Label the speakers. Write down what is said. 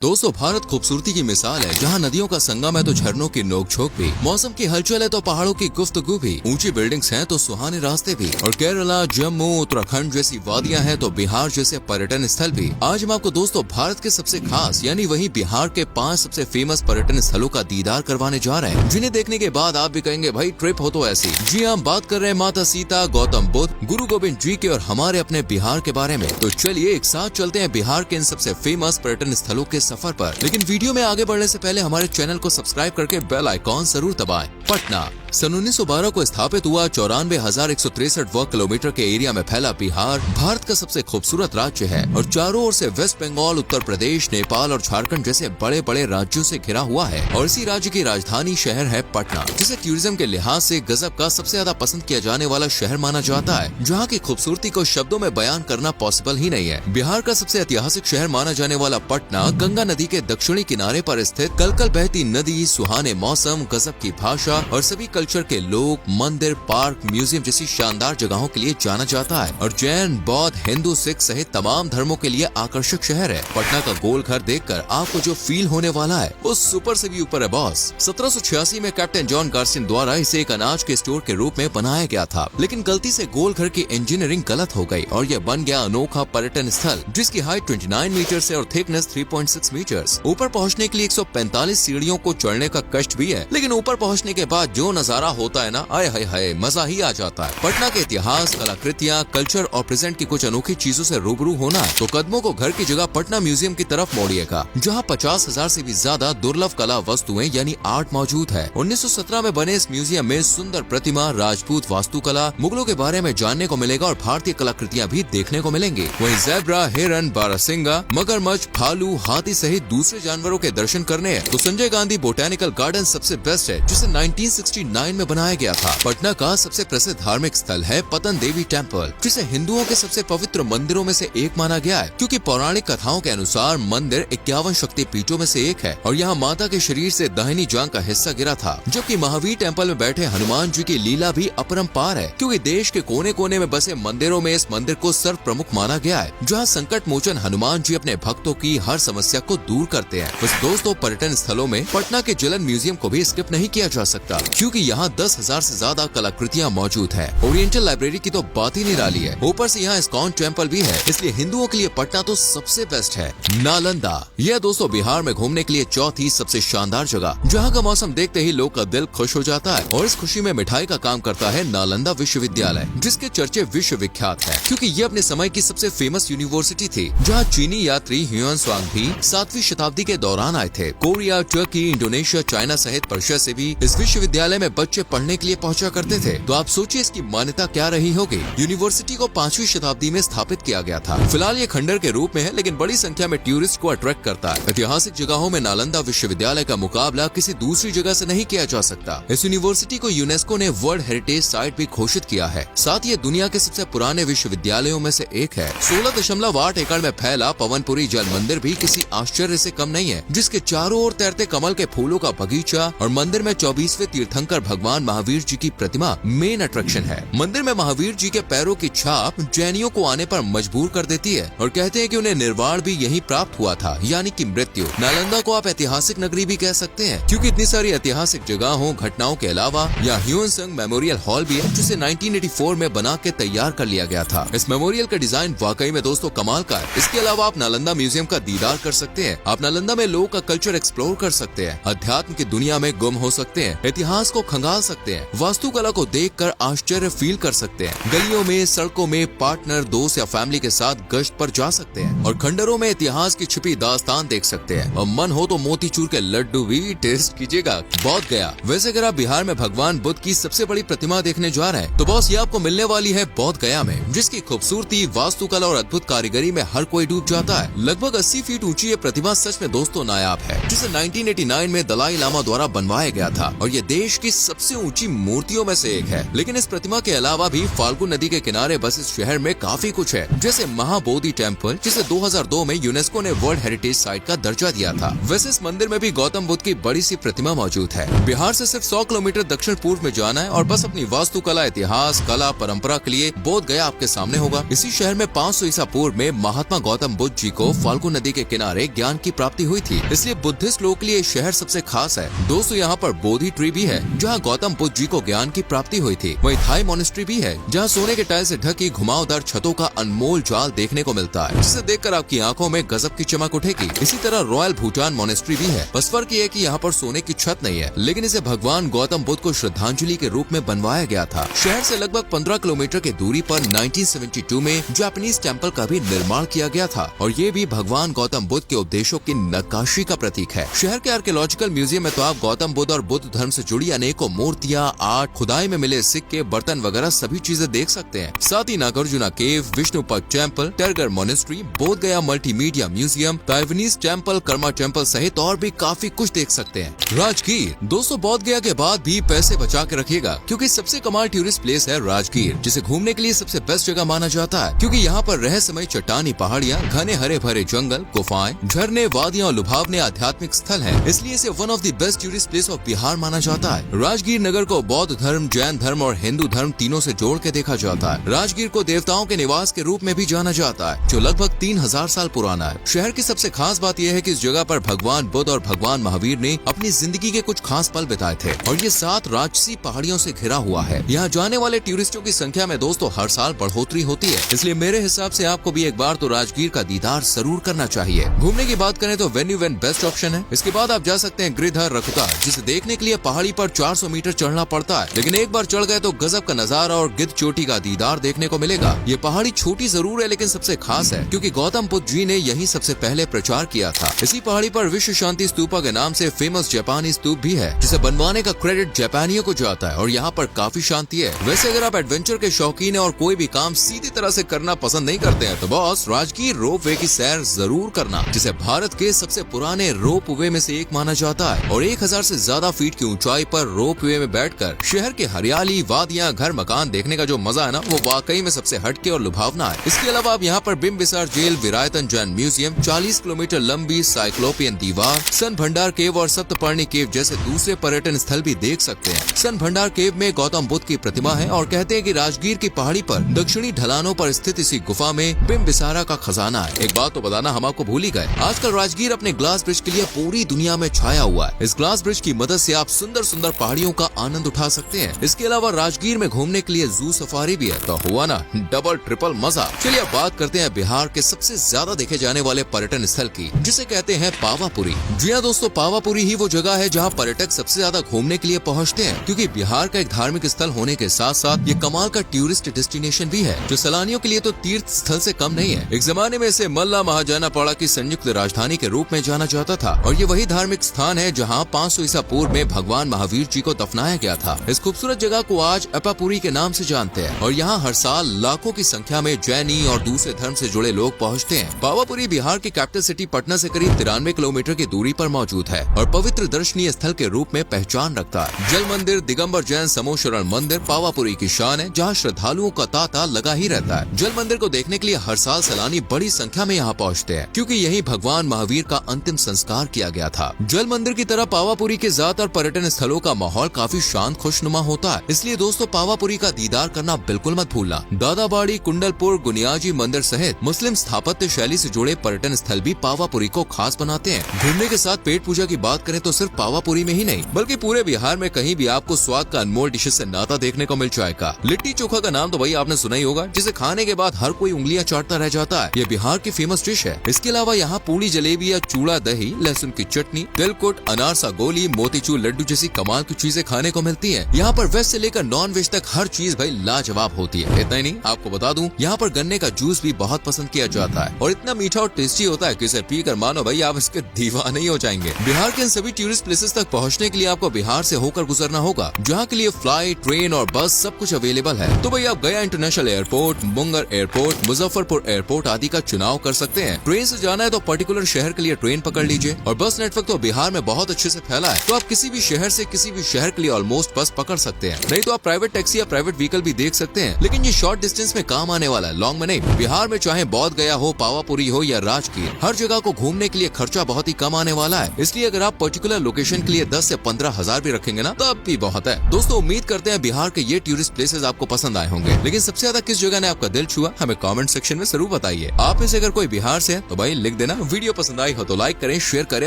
Speaker 1: दोस्तों, भारत खूबसूरती की मिसाल है, जहाँ नदियों का संगम है तो झरनों की नोक-झोंक भी, मौसम की हलचल है तो पहाड़ों की गुफ्तगू भी, ऊंची बिल्डिंग्स हैं तो सुहाने रास्ते भी, और केरला, जम्मू, उत्तराखंड जैसी वादियां हैं तो बिहार जैसे पर्यटन स्थल भी। आज हम आपको दोस्तों भारत के सबसे खास यानी वही बिहार के 5 सबसे फेमस पर्यटन स्थलों का दीदार करवाने जा रहे हैं, जिन्हें देखने के बाद आप भी कहेंगे भाई ट्रिप हो तो ऐसी। जी हम बात कर रहे हैं माता सीता, गौतम बुद्ध, गुरु गोविंद जी के और हमारे अपने बिहार के बारे में। तो चलिए एक साथ चलते हैं बिहार के इन सबसे फेमस पर्यटन स्थलों के सफर पर। लेकिन वीडियो में आगे बढ़ने से पहले हमारे चैनल को सब्सक्राइब करके बेल आइकॉन जरूर दबाएं। पटना सन 1912 को स्थापित हुआ 94,163 वर्ग किलोमीटर के एरिया में फैला बिहार भारत का सबसे खूबसूरत राज्य है और चारों ओर से वेस्ट बंगाल, उत्तर प्रदेश, नेपाल और झारखंड जैसे बड़े बड़े राज्यों से घिरा हुआ है। और इसी राज्य की राजधानी शहर है पटना, जिसे टूरिज्म के लिहाज से गजब का सबसे ज्यादा पसंद किया जाने वाला शहर माना जाता है, जहाँ की खूबसूरती को शब्दों में बयान करना पॉसिबल ही नहीं है। बिहार का सबसे ऐतिहासिक शहर माना जाने वाला पटना गंगा नदी के दक्षिणी किनारे पर स्थित कलकल बहती नदी, सुहाने मौसम, गजब की भाषा और सभी कल्चर के लोग, मंदिर, पार्क, म्यूजियम जैसी शानदार जगहों के लिए जाना जाता है और जैन, बौद्ध, हिंदू, सिख सहित तमाम धर्मों के लिए आकर्षक शहर है। पटना का गोल घर देखकर आपको जो फील होने वाला है वो सुपर से भी ऊपर है बॉस। 1786 में कैप्टन जॉन गार्सिन द्वारा इसे एक अनाज के स्टोर के रूप में बनाया गया था, लेकिन गलती से गोल घर की इंजीनियरिंग गलत हो गई और यह बन गया अनोखा पर्यटन स्थल, जिसकी हाइट 29 मीटर है और थिकनेस 3.6 मीटर। ऊपर पहुँचने के लिए 145 सीढ़ियों को चढ़ने का कष्ट भी है, लेकिन ऊपर पहुँचने के बाद जो नजारा होता है ना, आए हाय हाय, मजा ही आ जाता है। पटना के इतिहास, कलाकृतियाँ, कल्चर और प्रेजेंट की कुछ अनोखी चीजों से रूबरू होना है तो कदमों को घर की जगह पटना म्यूजियम की तरफ मोड़िएगा, जहाँ 50,000 से भी ज्यादा दुर्लभ कला वस्तुएं यानी आर्ट मौजूद है। 1917 में बने इस म्यूजियम में सुंदर प्रतिमा, राजपूत वास्तुकला, मुगलों के बारे में जानने को मिलेगा और भारतीय कलाकृतियाँ भी देखने को मिलेंगी। वहीं ज़ेब्रा, हिरन, बारहसिंगा, मगरमच्छ, भालू, हाथी सहित दूसरे जानवरों के दर्शन करने हैं तो संजय गांधी बोटेनिकल गार्डन सबसे बेस्ट है, जिसे 1969 में बनाया गया था। पटना का सबसे प्रसिद्ध धार्मिक स्थल है पतन देवी टेम्पल, जिसे हिंदुओं के सबसे पवित्र मंदिरों में से एक माना गया है, क्योंकि पौराणिक कथाओं के अनुसार मंदिर 51 शक्ति पीठों में से एक है और यहाँ माता के शरीर से दाहिनी जांघ का हिस्सा गिरा था। जबकि महावीर टेम्पल में बैठे हनुमान जी की लीला भी अपरंपार है, क्योंकि देश के कोने कोने में बसे मंदिरों में इस मंदिर को सर्व प्रमुख माना गया है, जहाँ संकट मोचन हनुमान जी अपने भक्तों की हर समस्या को दूर करते हैं। बस दोस्तों, पर्यटन स्थलों में पटना के जलन म्यूजियम को भी स्किप नहीं किया जा सकता, क्योंकि यहाँ 10,000 से ज्यादा कलाकृतियाँ मौजूद है। ओरिएंटल लाइब्रेरी की तो बात ही निराली है, ऊपर से यहाँ इस्कॉन टेम्पल भी है, इसलिए हिंदुओं के लिए पटना तो सबसे बेस्ट है। नालंदा, यह दोस्तों बिहार में घूमने के लिए चौथी सबसे शानदार जगह, जहाँ का मौसम देखते ही लोग का दिल खुश हो जाता है और इस खुशी में मिठाई का काम करता है नालंदा विश्वविद्यालय, जिसके चर्चे विश्व विख्यात है, क्योंकि ये अपने समय की सबसे फेमस यूनिवर्सिटी थी, जहाँ चीनी यात्री ह्यून त्सांग भी 7वीं शताब्दी के दौरान आए थे। कोरिया, तुर्की, इंडोनेशिया, चाइना सहित पर्शिया से भी इस विश्वविद्यालय में बच्चे पढ़ने के लिए पहुंचा करते थे। तो आप सोचिए इसकी मान्यता क्या रही होगी। यूनिवर्सिटी को 5वीं शताब्दी में स्थापित किया गया था। फिलहाल ये खंडर के रूप में है, लेकिन बड़ी संख्या में टूरिस्ट को अट्रैक्ट करता है। ऐतिहासिक जगहों में नालंदा विश्वविद्यालय का मुकाबला किसी दूसरी जगह से नहीं किया जा सकता। इस यूनिवर्सिटी को यूनेस्को ने वर्ल्ड हेरिटेज साइट भी घोषित किया है। साथ ही दुनिया के सबसे पुराने विश्वविद्यालयों में से एक है। 16.8 एकड़ में फैला पवनपुरी जल मंदिर भी किसी आश्चर्य से कम नहीं है, जिसके चारों ओर तैरते कमल के फूलों का बगीचा और मंदिर में 24वें तीर्थंकर भगवान महावीर जी की प्रतिमा मेन अट्रैक्शन है। मंदिर में महावीर जी के पैरों की छाप जैनियों को आने पर मजबूर कर देती है और कहते हैं कि उन्हें निर्वाण भी यहीं प्राप्त हुआ था, यानी कि मृत्यु। नालंदा को आप ऐतिहासिक नगरी भी कह सकते हैं, क्योंकि इतनी सारी ऐतिहासिक जगहों, घटनाओं के अलावा यहाँ ह्यून त्सांग मेमोरियल हॉल भी है, जिसे 1984 में बना के तैयार कर लिया गया था। इस मेमोरियल का डिजाइन वाकई में दोस्तों कमाल का है। इसके अलावा आप नालंदा म्यूजियम का दीदार कर सकते हैं। आप नालंदा में लोगों का कल्चर एक्सप्लोर कर सकते हैं, अध्यात्म की दुनिया में गुम हो सकते हैं, इतिहास को खंगाल सकते हैं, वास्तुकला को देखकर आश्चर्य फील कर सकते हैं, गलियों में, सड़कों में पार्टनर, दोस्त या फैमिली के साथ गश्त पर जा सकते हैं और खंडरों में इतिहास की छिपी दास्तान देख सकते हैं और मन हो तो मोतीचूर के लड्डू भी टेस्ट कीजिएगा। बौद्ध गया। वैसे अगर आप बिहार में भगवान बुद्ध की सबसे बड़ी प्रतिमा देखने जा रहे हैं तो बॉस ये आपको मिलने वाली है बौद्ध गया में, जिसकी खूबसूरती, वास्तुकला और अद्भुत कारीगरी में हर कोई डूब जाता है। लगभग 80 फीट ऊंची ये प्रतिमा सच में दोस्तों नायाब है, जिसे 1989 में दलाई लामा द्वारा बनवाया गया था और ये ये देश की सबसे ऊंची मूर्तियों में से एक है। लेकिन इस प्रतिमा के अलावा भी फाल्गु नदी के किनारे बस इस शहर में काफी कुछ है, जैसे महाबोधि टेम्पल, जिसे 2002 में यूनेस्को ने वर्ल्ड हेरिटेज साइट का दर्जा दिया था। वैसे इस मंदिर में भी गौतम बुद्ध की बड़ी सी प्रतिमा मौजूद है। बिहार से सिर्फ 100 किलोमीटर दक्षिण पूर्व में जाना है और बस अपनी वास्तुकला, इतिहास, कला, परंपरा के लिए बोध गया आपके सामने होगा। इसी शहर में 500 ईसा पूर्व में महात्मा गौतम बुद्ध जी को फाल्गु नदी के किनारे ज्ञान की प्राप्ति हुई थी, इसलिए बुद्धिस्ट लोगों के लिए शहर सबसे खास है। दोस्तों, यहाँ पर बोधि ट्री भी है जहाँ गौतम बुद्ध जी को ज्ञान की प्राप्ति हुई थी। वहीं थाई मोनेस्ट्री भी है जहाँ सोने के टाइल से ढकी घुमावदार छतों का अनमोल जाल देखने को मिलता है, जिसे देखकर आपकी आंखों में गजब की चमक उठेगी। इसी तरह रॉयल भूटान मोनेस्ट्री भी है। बस फर्क ये है कि यहाँ पर सोने की छत नहीं है, लेकिन इसे भगवान गौतम बुद्ध को श्रद्धांजलि के रूप में बनवाया गया था। शहर से लगभग 15 किलोमीटर की दूरी पर 1972 में जापानीज टेम्पल का भी निर्माण किया गया था और ये भी भगवान गौतम बुद्ध के उपदेशों की नक्काशी का प्रतीक है। शहर के आर्कियोलॉजिकल म्यूजियम में तो आप गौतम बुद्ध और बुद्ध धर्म से जुड़ी अनेकों मूर्तियां, आर्ट, खुदाई में मिले सिक्के, बर्तन वगैरह सभी चीजें देख सकते हैं। साथ ही नागार्जुना केव, विष्णुपद टेम्पल, टेरगर मोनेस्ट्री, बोध गया multimedia museum, Taiwanese temple, Karma temple सहित और भी काफी कुछ देख सकते हैं। राजगीर दोस्तों, बोध गया के बाद भी पैसे बचा के रखिएगा, क्योंकि सबसे कमाल टूरिस्ट प्लेस है राजगीर, जिसे घूमने के लिए सबसे बेस्ट जगह माना जाता है, क्योंकि यहाँ पर रहस्यमय चट्टानी पहाड़ियाँ, घने हरे भरे जंगल, गुफाएं, झरने, वादियाँ और लुभावने आध्यात्मिक स्थल है, इसलिए इसे one of the best tourist place of Bihar माना जाता है। राजगीर नगर को बौद्ध धर्म, जैन धर्म और हिंदू धर्म तीनों से जोड़ के देखा जाता है। राजगीर को देवताओं के निवास के रूप में भी जाना जाता है, जो लगभग 3000 साल पुराना है। शहर की सबसे खास बात यह है कि इस जगह पर भगवान बुद्ध और भगवान महावीर ने अपनी जिंदगी के कुछ खास पल बिताए थे और ये 7 राजसी पहाड़ियों से घिरा हुआ है। यहाँ जाने वाले टूरिस्टों की संख्या में दोस्तों हर साल बढ़ोतरी होती है, इसलिए मेरे हिसाब से आपको भी एक बार तो राजगीर का दीदार जरूर करना चाहिए। घूमने की बात करें तो वेन्यू वेन बेस्ट ऑप्शन है। इसके बाद आप जा सकते हैं गिरिधर रखुता, जिसे देखने के लिए पहाड़ी पर 400 मीटर चढ़ना पड़ता है, लेकिन एक बार चढ़ गए तो गजब का नजारा और गिद्ध चोटी का दीदार देखने को मिलेगा। ये पहाड़ी छोटी जरूर है, लेकिन सबसे खास है क्योंकि गौतम बुद्ध जी ने यही सबसे पहले प्रचार किया था। इसी पहाड़ी पर विश्व शांति स्तूपा के नाम से फेमस जापानी स्तूप भी है, जिसे बनवाने का क्रेडिट जापानियों को जाता है और यहाँ पर काफी शांति है। वैसे अगर आप एडवेंचर के शौकीन है और कोई भी काम सीधी तरह से करना पसंद नहीं करते हैं, तो बॉस राजगीर रोप वे की सैर जरूर करना, जिसे भारत के सबसे पुराने रोप वे में से एक माना जाता है और 1000 से ज्यादा फीट की ऊंचाई पर रोप वे में बैठकर शहर के हरियाली, वादियां, घर मकान देखने का जो मजा है ना, वो वाकई में सबसे हटके और लुभावना है। इसके अलावा आप यहाँ पर Bimbisara jail, Veerayatan Jain museum, 40 kilometre लंबी साइक्लोपियन दीवार, सन भंडार केव और सप्तपर्णी केव जैसे दूसरे पर्यटन स्थल भी देख सकते हैं। सन भंडार केव में गौतम बुद्ध की प्रतिमा है और कहते हैं कि राजगीर की पहाड़ी पर दक्षिणी ढलानों पर स्थित इसी गुफा में बिम्बिसारा का खजाना है। एक बात तो बताना हम आपको भूल ही गए, आजकल राजगीर अपने ग्लास ब्रिज के लिए पूरी दुनिया में छाया हुआ है। इस ग्लास ब्रिज की मदद से आप सुंदर सुंदर पहाड़ियों का आनंद उठा सकते हैं। इसके अलावा राजगीर में घूमने के लिए जू सफारी भी है, तो हुआ ना डबल ट्रिपल मजा। चलिए अब बात करते हैं बिहार के सबसे ज्यादा देखे जाने वाले पर्यटन स्थल की, जिसे कहते हैं पावापुरी। जी हाँ दोस्तों, पावापुरी ही वो जगह है जहाँ पर्यटक सबसे ज्यादा घूमने के लिए पहुँचते हैं, क्योंकि बिहार का एक धार्मिक स्थल होने के साथ साथ ये कमाल का टूरिस्ट डेस्टिनेशन भी है, जो सैलानियों के लिए तो तीर्थ स्थल से कम नहीं है। एक जमाने में इसे मल्ला महाजनापाड़ा की संयुक्त राजधानी के रूप में जाना जाता था और ये वही धार्मिक स्थान है जहाँ 500 ईसा पूर्व में भगवान महावीर जी को दफनाया गया था। इस खूबसूरत जगह को आज अपापुरी के नाम से जानते हैं और यहाँ हर साल लाखों की संख्या में जैनी और दूसरे धर्म से जुड़े लोग पहुँचते हैं। पावापुरी बिहार की कैपिटल सिटी पटना से करीब 93 किलोमीटर की दूरी पर मौजूद है और पवित्र दर्शनीय स्थल के रूप में पहचान रखता है। जल मंदिर, दिगंबर जैन समोशरण मंदिर पावापुरी की शान है, जहाँ श्रद्धालुओं का तांता लगा ही रहता है। जल मंदिर को देखने के लिए हर साल सैलानी बड़ी संख्या में यहाँ पहुँचते हैं, क्योंकि यही भगवान महावीर का अंतिम संस्कार किया गया था। जल मंदिर की तरह पावापुरी के ज्यादातर पर्यटन स्थलों का माहौल काफी शांत खुशनुमा होता है, इसलिए दोस्तों पावापुरी का दीदार करना बिल्कुल मत भूलना। दादाबाड़ी, कुंडलपुर, गुनियाजी मंदिर सहित मुस्लिम स्थापत्य शैली से जुड़े पर्यटन स्थल भी पावापुरी को खास बनाते हैं। घूमने के साथ पेट पूजा की बात करें तो सिर्फ पावापुरी में ही नहीं, बल्कि पूरे बिहार में कहीं भी आपको स्वाद का अनमोल डिशेज से नाता देखने को मिल जाएगा। लिट्टी चोखा का नाम तो भाई आपने सुना ही होगा, जिसे खाने के बाद हर कोई उंगलियां चाटता रह जाता है। ये बिहार की फेमस डिश है। इसके अलावा यहाँ पूड़ी, जलेबी या चूड़ा दही, लहसुन की चटनी, तिलकुट, अनारसा गोली, मोतीचूर लड्डू जैसी कमाल की चीजें खाने को मिलती हैं। यहाँ पर वेज से लेकर नॉन वेज तक हर चीज भाई लाजवाब होती है। इतना ही नहीं, आपको बता दूं यहाँ पर गन्ने का जूस भी बहुत पसंद किया जाता है और इतना मीठा और टेस्टी होता है कि इसे पीकर मानो भाई आप इसके दीवाने ही हो जाएंगे। बिहार के इन सभी टूरिस्ट प्लेसेस तक पहुँचने के लिए आपको बिहार से होकर गुजरना होगा, जहाँ के लिए फ्लाइट, ट्रेन और बस सब कुछ अवेलेबल है। तो भाई आप गया international airport, Munger airport, Muzaffarpur airport आदि का चुनाव कर सकते हैं। ट्रेन से जाना है तो पर्टिकुलर शहर के लिए ट्रेन पकड़ लीजिए और बस नेटवर्क तो बिहार में बहुत अच्छे से फैला है, तो आप किसी भी शहर शहर से किसी भी शहर के लिए ऑलमोस्ट बस पकड़ सकते हैं, नहीं तो आप प्राइवेट टैक्सी या प्राइवेट व्हीकल भी देख सकते हैं। लेकिन ये शॉर्ट डिस्टेंस में काम आने वाला है, लॉन्ग में नहीं। बिहार में चाहे बौद्ध गया हो, पावापुरी हो या राजगीर, हर जगह को घूमने के लिए खर्चा बहुत ही कम आने वाला है। इसलिए अगर आप पर्टिकुलर लोकेशन के लिए 10 से 15,000 भी रखेंगे ना, तब भी बहुत है। दोस्तों उम्मीद करते हैं बिहार के ये टूरिस्ट प्लेसेस आपको पसंद आए होंगे, लेकिन सबसे ज्यादा किस जगह ने आपका दिल छुआ हमें कमेंट सेक्शन में जरूर बताइए। आप में से अगर कोई बिहार से है तो भाई लिख देना। वीडियो पसंद आई हो तो लाइक करें, शेयर करें।